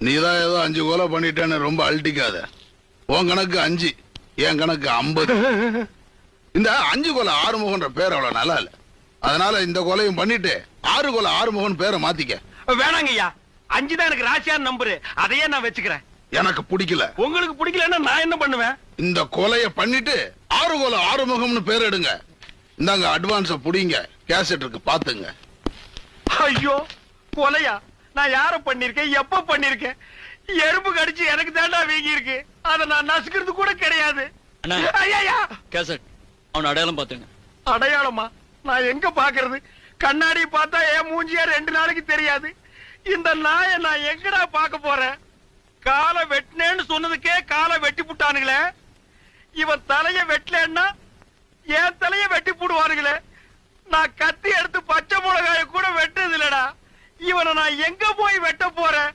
நீதான் ஏதோ 5 கொலை பண்ணிட்டேன்னு ரொம்ப அழட்டிக்காத. உன் கணக்கு 5, என் கணக்கு 50. இந்த 5 கொலை ஆறுமுகன்ற பேர் அவ்வளவு நல்லா இல்ல. அதனால இந்த கொலையும் பண்ணிட்டு 6 கொலை ஆறுமுகன் பேரை மாத்திக்க. வேணாங்கய்யா, 5 தான் எனக்கு ராசியான நம்பரு, அதையே நான் வச்சுக்கிறேன். எனக்கு பிடிக்கல. உங்களுக்கு பிடிக்கலன்னா நான் என்ன பண்ணுவேன்? இந்த கொலைய பண்ணிட்டு 6 கொலை ஆறுமுகம்னு பேர் எடுங்க. இந்தாங்க அட்வான்ஸ புடிங்க, கேசட் இருக்கு பாத்துங்க. ஐயோ கொலையா? நான் யார பண்ணிருக்கேன், எப்ப பண்ணிருக்கேன்? எறும்பு கடிச்சு எனக்கு தாண்டா வீங்கி இருக்கு. அத நான் நசுக்கிறது கூட கிடையாது. ஐயா கேசட் அவன் அடையாளம் பாத்துங்க. அடையாளமா? நான் எங்க பாக்குறது? கண்ணாடி பார்த்தா என் மூஞ்சியா 2 நாளைக்கு தெரியாது. இந்த நாயை நான் எங்கடா பார்க்க போறேன்? காலை வெட்டினேன்னு சொன்னதுக்கே காலை வெட்டி புட்டானுங்களே. இவன் தலைய வெட்டலன்னா என் தலைய வெட்டி போடுவானுங்களே. நான் கத்தி எடுத்து பச்சை மிளகாய கூட வெட்டது இல்லடா. இவனை நான் எங்க போய் வெட்ட போறேன்?